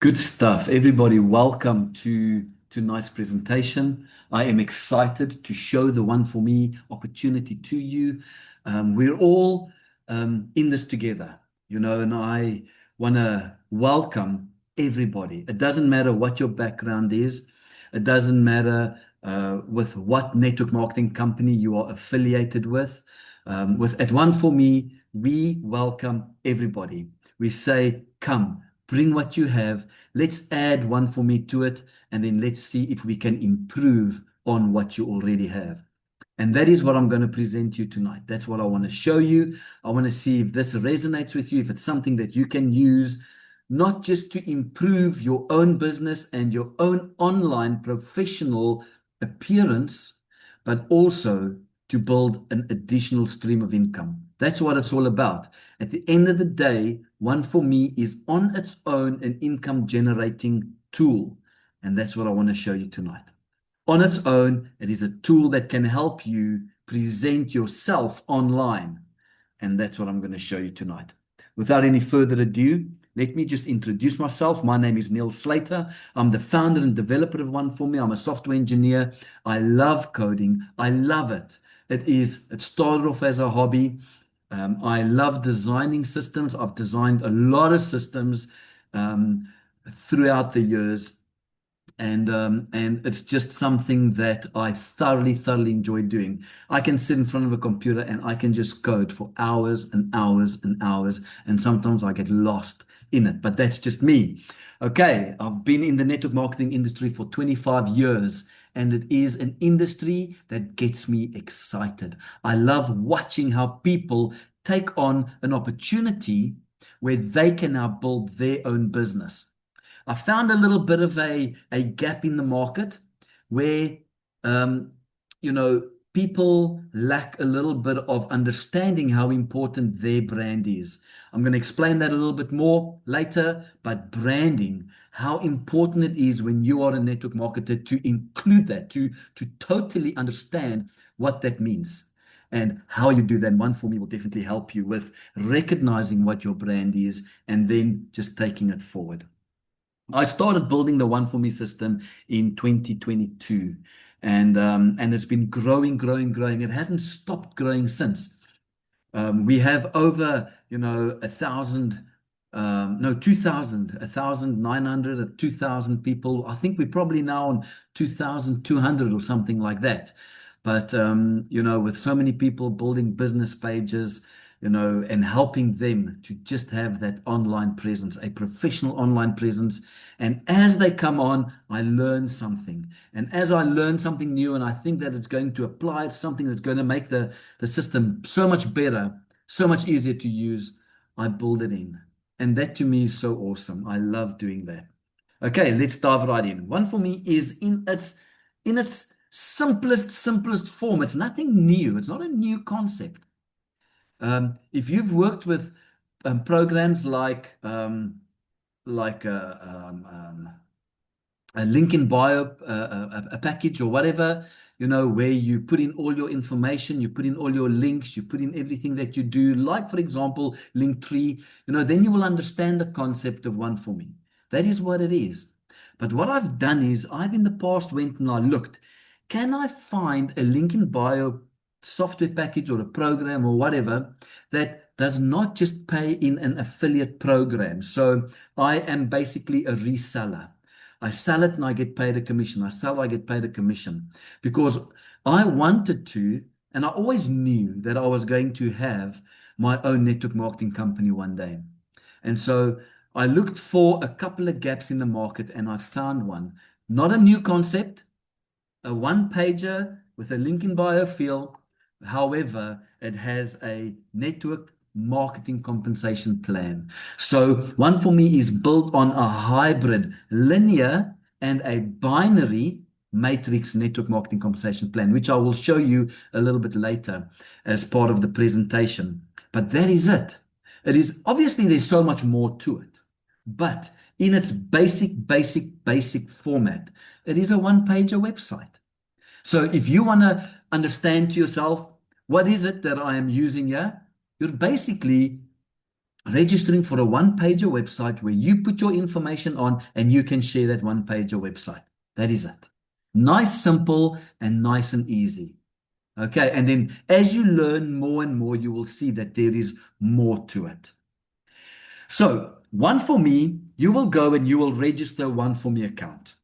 Good stuff. Everybody, welcome to tonight's presentation. I am excited to show the One for Me opportunity to you. We're all in this together, and I want to welcome everybody. It doesn't matter what your background is. It doesn't matter with what network marketing company you are affiliated with. At One for Me, we welcome everybody. We say, come, bring what you have. Let's add One for Me to it, and then let's see if we can improve on what you already have. And that is what I'm going to present you tonight. That's what I want to show you. I want to see if this resonates with you, if it's something that you can use, not just to improve your own business and your own online professional appearance, but also to build an additional stream of income. That's what it's all about. At the end of the day, One for Me is on its own an income generating tool. And that's what I want to show you tonight. On its own, it is a tool that can help you present yourself online. And that's what I'm going to show you tonight. Without any further ado, let me just introduce myself. My name is Neil Slater. I'm the founder and developer of One for Me. I'm a software engineer. I love coding. I love it. It started off as a hobby. I love designing systems. I've designed a lot of systems throughout the years. And it's just something that I thoroughly enjoy doing. I can sit in front of a computer and I can just code for hours and hours and hours, and sometimes I get lost in it, but that's just me. Okay, I've been in the network marketing industry for 25 years, and it is an industry that gets me excited. I love watching how people take on an opportunity where they can now build their own business. I found a little bit of a gap in the market where, um, people lack a little bit of understanding how important their brand is. I'm going to explain that a little bit more later, but branding, how important it is when you are a network marketer to include that, to totally understand what that means. And how you do that, One for Me will definitely help you with recognizing what your brand is and then just taking it forward. I started building the One for Me system in 2022, and it's been growing. It hasn't stopped growing since. We have over, 1,000, no, 2,000, 1,900, 2,000 people. I think we're probably now on 2,200 or something like that. But, with so many people building business pages, and helping them to just have that online presence, a professional online presence. And as they come on, I learn something. And as I learn something new, and I think that it's going to apply to something that's going to make the system so much better, so much easier to use, I build it in. And that to me is so awesome. I love doing that. Okay, let's dive right in. One for Me is in its simplest form. It's nothing new. It's not a new concept. If you've worked with programs like a link in bio, a package or whatever, where you put in all your information, you put in all your links, you put in everything that you do, like, for example, Linktree, then you will understand the concept of One for Me. That is what it is. But what I've done is I've in the past went and I looked, can I find a link in bio software package or a program or whatever that does not just pay in an affiliate program? So I am basically a reseller. I sell it and I get paid a commission. I sell, I get paid a commission, because I wanted to, and I always knew that I was going to have my own network marketing company one day. And so I looked for a couple of gaps in the market and I found one. Not a new concept, a one pager with a link in bio field. However, it has a network marketing compensation plan. So One for Me is built on a hybrid, linear, and a binary matrix network marketing compensation plan, which I will show you a little bit later as part of the presentation. But that is it. It is obviously there's so much more to it, but in its basic format, it is a one-pager website. So if you want to understand to yourself, what is it that I am using here? You're basically registering for a one-pager website where you put your information on and you can share that one-pager website. That is it. Nice, simple, and nice and easy. Okay, and then as you learn more and more, you will see that there is more to it. So, ONEfourMe, you will go and you will register ONEfourMe account.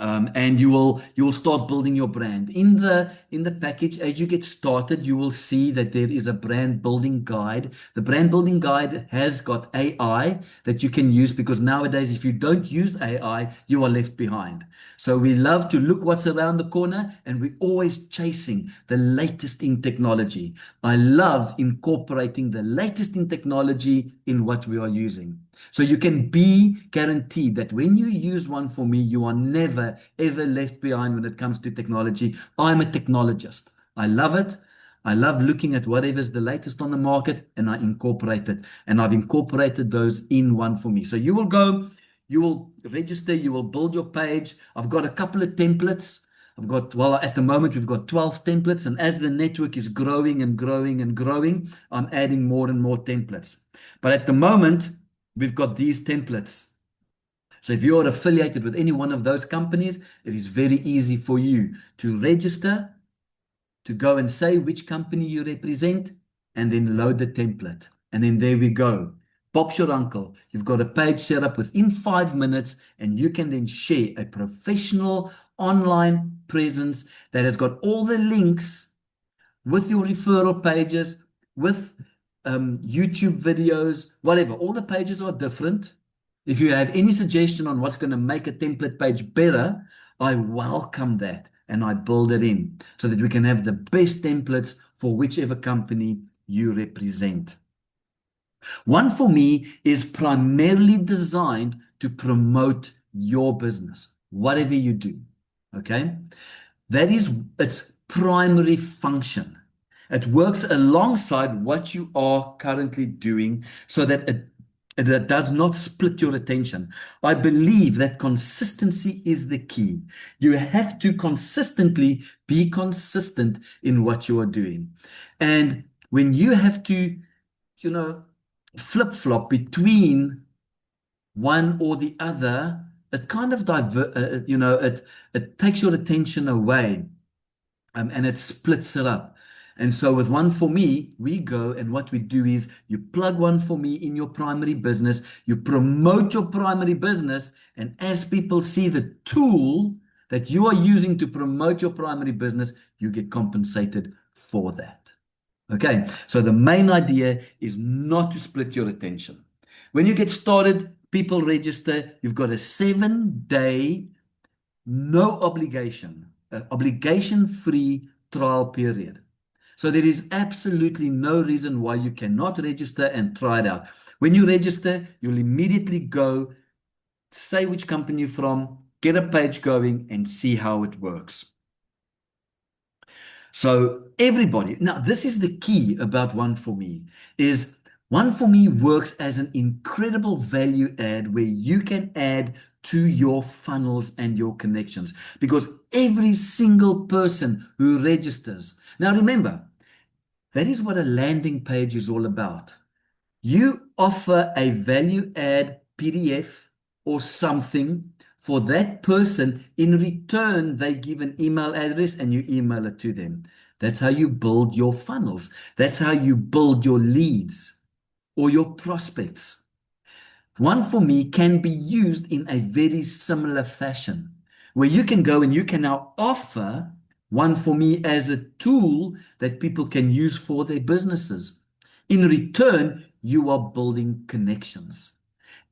And you will start building your brand in the package. As you get started, you will see that there is a brand building guide. The brand building guide has got AI that you can use, because nowadays if you don't use AI, you are left behind. So we love to look what's around the corner, and we're always chasing the latest in technology. I love incorporating the latest in technology in what we are using. So you can be guaranteed that when you use ONEfourMe, you are never, ever left behind when it comes to technology. I'm a technologist. I love it. I love looking at whatever is the latest on the market, and I incorporate it. And I've incorporated those in ONEfourMe. So you will go, you will register, you will build your page. I've got a couple of templates. Well, at the moment, we've got 12 templates. And as the network is growing and growing and growing, I'm adding more and more templates. But at the moment, we've got these templates. So if you're affiliated with any one of those companies, it is very easy for you to register, to go and say which company you represent, and then load the template. And then there we go. Bob's your uncle. You've got a page set up within 5 minutes, and you can then share a professional online presence that has got all the links with your referral pages, with YouTube videos, whatever. All the pages are different. If you have any suggestion on what's going to make a template page better, I welcome that and I build it in so that we can have the best templates for whichever company you represent. ONEfourMe is primarily designed to promote your business, whatever you do. Okay? That is its primary function. It works alongside what you are currently doing so that it does not split your attention. I believe that consistency is the key. You have to consistently be consistent in what you are doing. And when you have to, flip-flop between one or the other, it kind of it takes your attention away. And it splits it up. And so with ONEfourMe, we go and what we do is you plug ONEfourMe in your primary business, you promote your primary business, and as people see the tool that you are using to promote your primary business, you get compensated for that. Okay, so the main idea is not to split your attention. When you get started, people register, you've got a 7-day no obligation, obligation-free trial period. So there is absolutely no reason why you cannot register and try it out. When you register, you'll immediately go, say which company you're from, get a page going, and see how it works. So everybody, now this is the key about ONEfourMe, is ONEfourMe works as an incredible value add where you can add to your funnels and your connections, because every single person who registers. Now remember, that is what a landing page is all about. You offer a value add PDF or something for that person. In return, they give an email address and you email it to them. That's how you build your funnels. That's how you build your leads or your prospects. ONEfourMe can be used in a very similar fashion, where you can go and you can now offer ONEfourMe as a tool that people can use for their businesses. In return, you are building connections.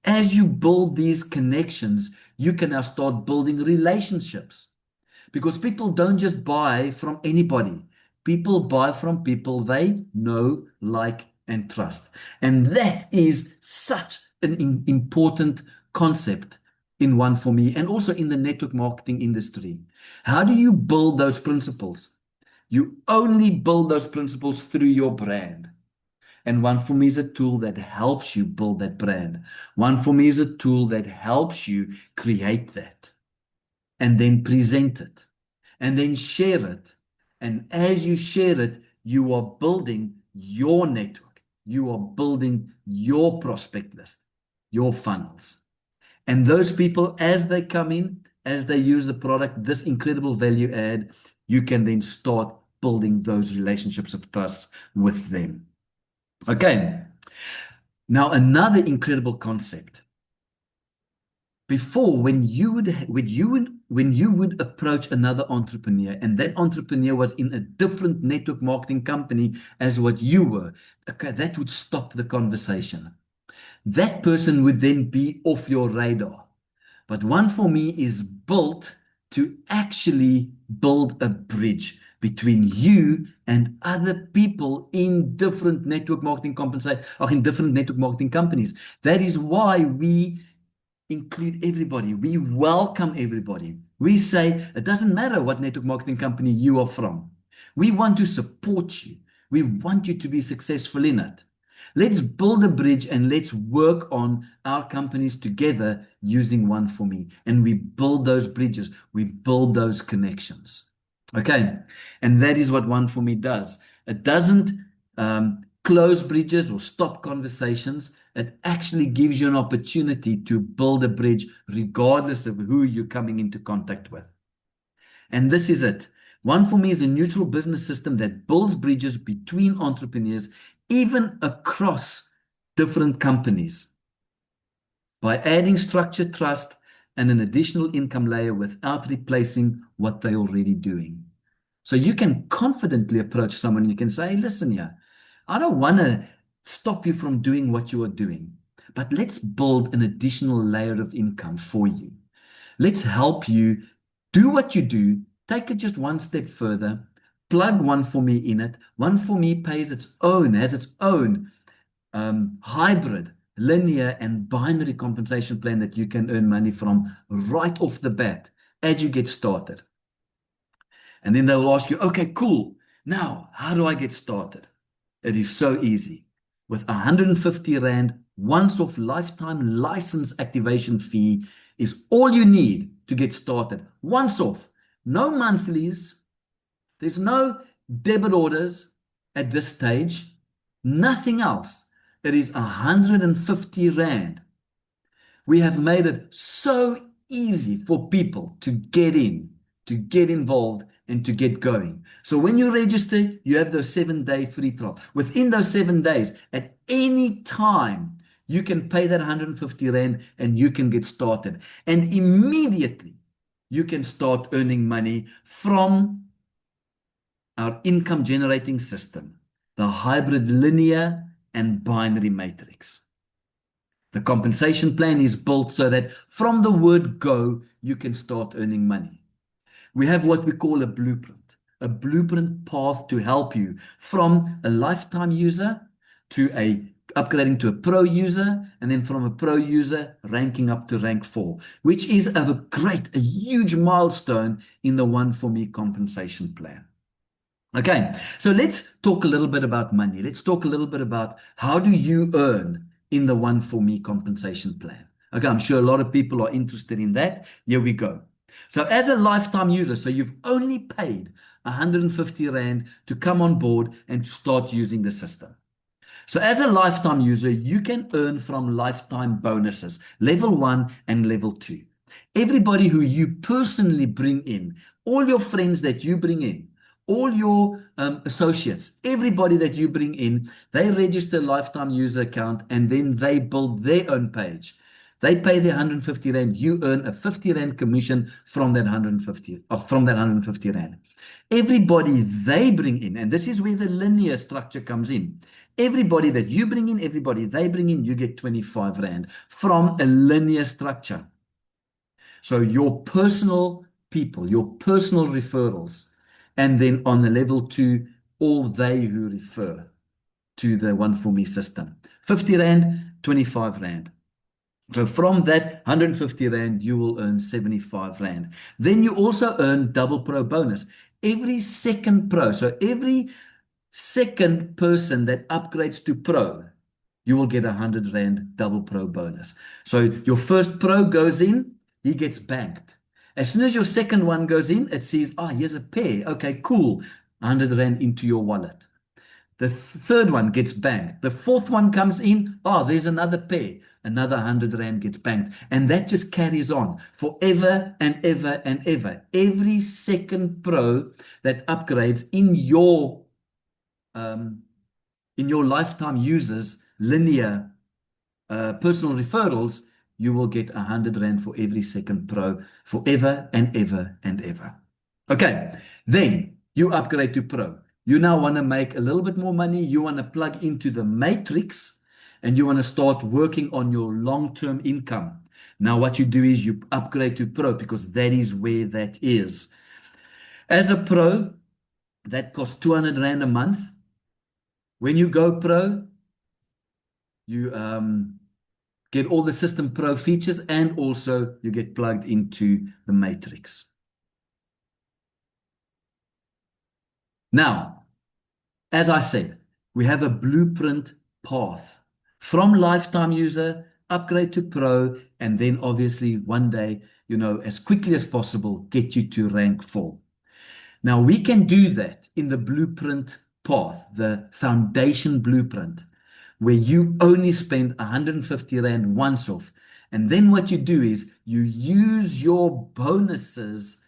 As you build these connections, you can now start building relationships, because people don't just buy from anybody. People buy from people they know, like, and trust. And that is such an important concept in ONEfourMe and also in the network marketing industry. How do you build those principles? You only build those principles through your brand. And ONEfourMe is a tool that helps you build that brand. ONEfourMe is a tool that helps you create that and then present it and then share it. And as you share it, you are building your network. you are building your prospect list, your funnels. And those people, as they come in, as they use the product, this incredible value add, you can then start building those relationships of trust with them. Okay. Now, another incredible concept. Before, when you would approach another entrepreneur, and that entrepreneur was in a different network marketing company as what you were, okay, that would stop the conversation. That person would then be off your radar. But ONEfourMe is built to actually build a bridge between you and other people in different network marketing in different network marketing companies. That is why we include everybody. We welcome everybody. We say, it doesn't matter what network marketing company you are from. We want to support you. We want you to be successful in it. Let's build a bridge and let's work on our companies together using ONEfourMe. And we build those bridges. We build those connections. Okay. And that is what ONEfourMe does. It doesn't close bridges or stop conversations. It actually gives you an opportunity to build a bridge regardless of who you're coming into contact with. And this is it. ONEfourMe is a neutral business system that builds bridges between entrepreneurs, even across different companies, by adding structure, trust, and an additional income layer without replacing what they're already doing. So you can confidently approach someone and you can say, hey, listen here, I don't want to stop you from doing what you are doing, but let's build an additional layer of income for you. Let's help you do what you do, take it just one step further, plug ONEfourMe in it. ONEfourMe pays has its own hybrid, linear, and binary compensation plan that you can earn money from right off the bat as you get started. And then they'll ask you, okay, cool. Now, how do I get started? It is so easy. With 150 Rand once-off lifetime license activation fee is all you need to get started. Once off. No monthlies. There's no debit orders at this stage. Nothing else. It is 150 Rand. We have made it so easy for people to get in, to get involved, and to get going. So when you register, you have those 7-day free trial. Within those 7 days, at any time, you can pay that 150 Rand and you can get started. And immediately, you can start earning money from our income generating system, the hybrid linear and binary matrix. The compensation plan is built so that from the word go, you can start earning money. We have what we call a blueprint path to help you from a lifetime user to upgrading to a pro user, and then from a pro user ranking up to rank 4, which is a huge milestone in the ONEfourMe compensation plan. Okay, so let's talk a little bit about money. Let's talk a little bit about how do you earn in the ONEfourMe compensation plan. Okay, I'm sure a lot of people are interested in that. Here we go. So as a lifetime user, so you've only paid 150 Rand to come on board and to start using the system. So as a lifetime user, you can earn from lifetime bonuses, level 1 and level 2. Everybody who you personally bring in, all your friends that you bring in, all your associates, everybody that you bring in, they register a lifetime user account and then they build their own page. They pay their 150 Rand. You earn a 50 Rand commission from that 150 Rand. Everybody they bring in, and this is where the linear structure comes in. Everybody that you bring in, everybody they bring in, you get 25 Rand from a linear structure. So your personal people, your personal referrals, and then on the level 2, all they who refer to the ONEfourMe system. 50 Rand, 25 Rand. So from that 150 Rand, you will earn 75 Rand. Then you also earn double pro bonus. Every second pro, so every second person that upgrades to pro, you will get 100 Rand double pro bonus. So your first pro goes in, he gets banked. As soon as your second one goes in, it says, here's a pair. Okay, cool. 100 Rand into your wallet. The third one gets banked. The fourth one comes in. Oh, there's another pair. Another 100 Rand gets banked. And that just carries on forever and ever and ever. Every second pro that upgrades um, in your lifetime users linear personal referrals, you will get 100 Rand for every second pro forever and ever and ever. Okay, then you upgrade to pro. You now want to make a little bit more money. You want to plug into the matrix and you want to start working on your long-term income. Now, what you do is you upgrade to pro because that is where that is. As a pro, that costs 200 Rand a month. When you go pro, you get all the System Pro features, and also you get plugged into the matrix. Now, as I said, we have a blueprint path from lifetime user, upgrade to pro, and then obviously one day, as quickly as possible, get you to rank 4. Now, we can do that in the blueprint path, the foundation blueprint, where you only spend 150 Rand once off. And then what you do is you use your bonuses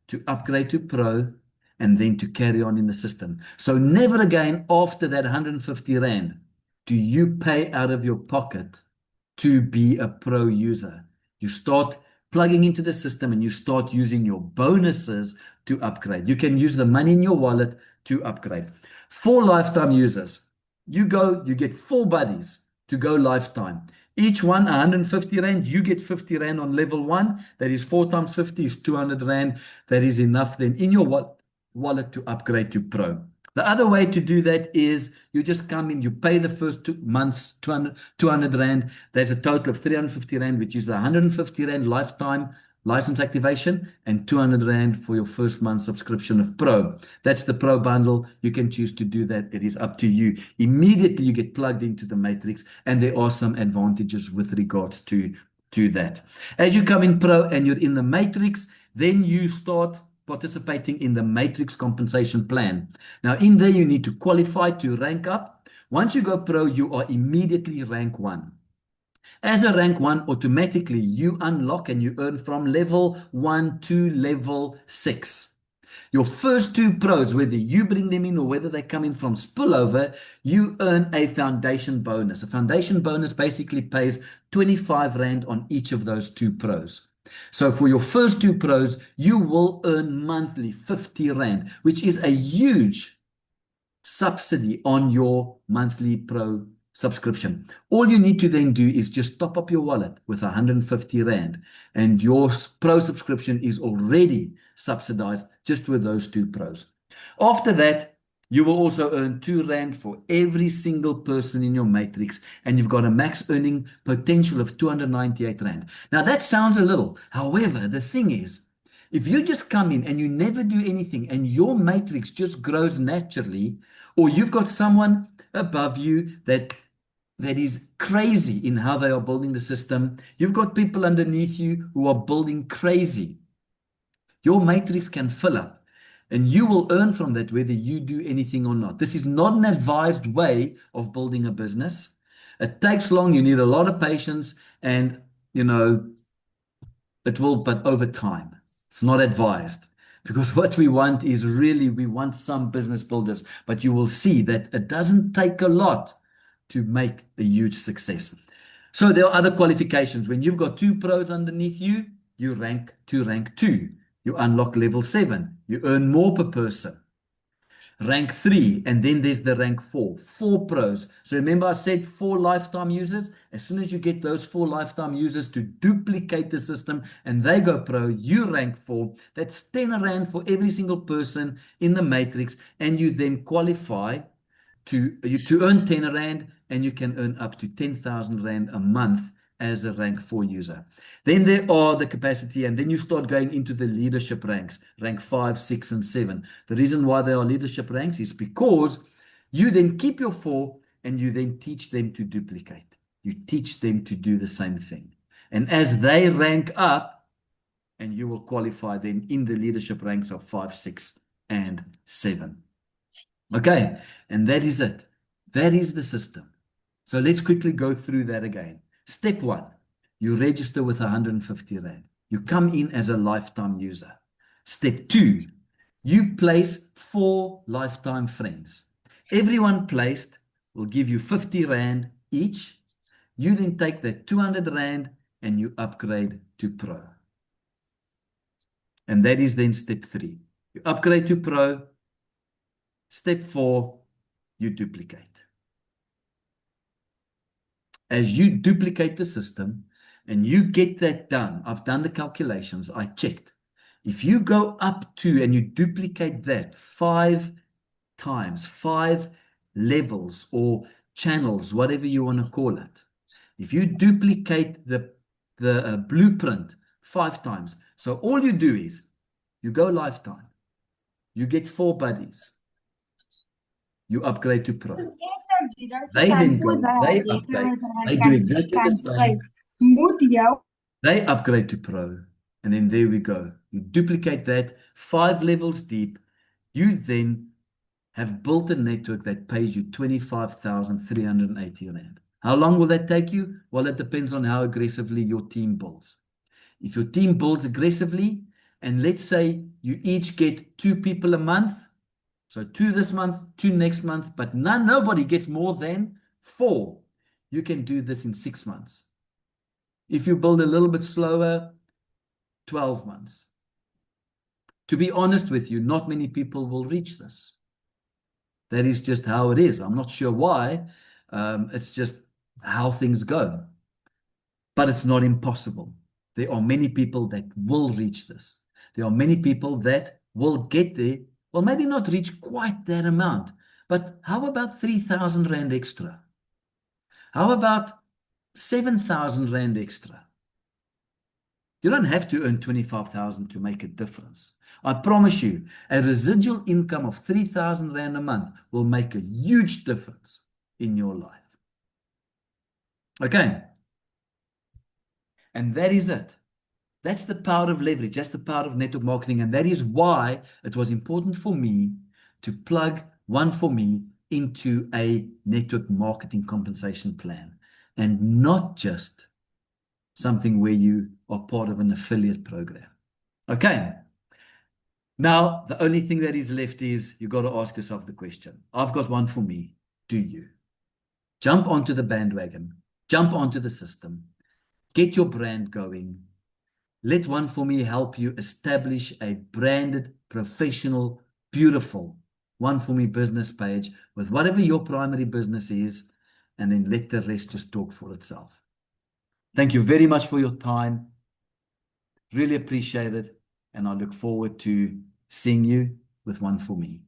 to upgrade to pro and then to carry on in the system. So never again after that 150 Rand do you pay out of your pocket to be a pro user. You start plugging into the system and you start using your bonuses to upgrade. You can use the money in your wallet to upgrade. For lifetime users, you get 4 buddies to go lifetime. Each one 150 Rand. You get 50 Rand on level 1. That is 4 times 50 is 200 Rand. That is enough then in your wallet to upgrade to pro. The other way to do that is you just come in, you pay the first 2 months 200 Rand. That's a total of 350 Rand, which is the 150 Rand lifetime license activation and 200 Rand for your first month subscription of Pro. That's the Pro bundle. You can choose to do that. It is up to you. Immediately you get plugged into the matrix, and there are some advantages with regards to that. As you come in Pro and you're in the matrix, then you start participating in the matrix compensation plan. Now in there you need to qualify to rank up. Once you go Pro, you are immediately rank 1. As a rank 1, automatically you unlock and you earn from level 1 to level 6. Your first 2 pros, whether you bring them in or whether they come in from spillover, you earn a foundation bonus. A foundation bonus basically pays 25 Rand on each of those 2 pros. So for your first 2 pros, you will earn monthly 50 Rand, which is a huge subsidy on your monthly pro subscription. All you need to then do is just top up your wallet with 150 Rand, and your pro subscription is already subsidized just with those 2 pros. After that, you will also earn 2 Rand for every single person in your matrix, and you've got a max earning potential of 298 Rand. Now that sounds a little. However, the thing is, if you just come in and you never do anything and your matrix just grows naturally, or you've got someone above you that is crazy in how they are building the system, you've got people underneath you who are building crazy, your matrix can fill up and you will earn from that whether you do anything or not. This is not an advised way of building a business. It takes long, you need a lot of patience, and it will, but over time. It's not advised, because what we want is really, we want some business builders, but you will see that it doesn't take a lot to make a huge success. So there are other qualifications. When you've got 2 pros underneath you, you rank to rank 2. You unlock level 7. You earn more per person. Rank 3, and then there's the rank 4. 4 pros. So remember I said 4 lifetime users. As soon as you get those 4 lifetime users to duplicate the system and they go pro, you rank 4. That's 10 Rand for every single person in the matrix, and you then qualify to earn 10 Rand, and you can earn up to 10,000 Rand a month as a rank 4 user. Then there are the capacity, and then you start going into the leadership ranks, rank 5, 6, and 7. The reason why they are leadership ranks is because you then keep your 4 and you then teach them to duplicate. You teach them to do the same thing. And as they rank up, and you will qualify them in the leadership ranks of 5, 6, and 7. Okay, and that is it. That is the system. So let's quickly go through that again. Step one, you register with 150 Rand. You come in as a lifetime user. Step two, you place 4 lifetime friends. Everyone placed will give you 50 Rand each. You then take that 200 Rand and you upgrade to Pro. And that is then step three. You upgrade to Pro. Step four, you duplicate. As you duplicate the system and you get that done, I've done the calculations, I checked. If you go up to and you duplicate that 5 times, 5 levels or channels, whatever you want to call it. If you duplicate the blueprint 5 times, so all you do is you go lifetime, you get 4 buddies, you upgrade to Pro. They then go, they update, they do exactly the same. They upgrade to Pro, and then there we go. You duplicate that 5 levels deep. You then have built a network that pays you 25,380 Rand. How long will that take you? Well, it depends on how aggressively your team builds. If your team builds aggressively, and let's say you each get 2 people a month, so 2 this month, 2 next month, but nobody gets more than 4. You can do this in 6 months. If you build a little bit slower, 12 months. To be honest with you, not many people will reach this. That is just how it is. I'm not sure why. It's just how things go. But it's not impossible. There are many people that will reach this. There are many people that will get there. Well, maybe not reach quite that amount. But how about 3,000 Rand extra? How about 7,000 Rand extra? You don't have to earn 25,000 to make a difference. I promise you, a residual income of 3,000 Rand a month will make a huge difference in your life. Okay. And that is it. That's the power of leverage. That's the power of network marketing. And that is why it was important for me to plug ONEfourMe into a network marketing compensation plan and not just something where you are part of an affiliate program. Okay. Now, the only thing that is left is you got to ask yourself the question. I've got ONEfourMe. Do you? Jump onto the bandwagon. Jump onto the system. Get your brand going. Let ONEfourMe help you establish a branded, professional, beautiful ONEfourMe business page with whatever your primary business is, and then let the rest just talk for itself. Thank you very much for your time. Really appreciate it. And I look forward to seeing you with ONEfourMe.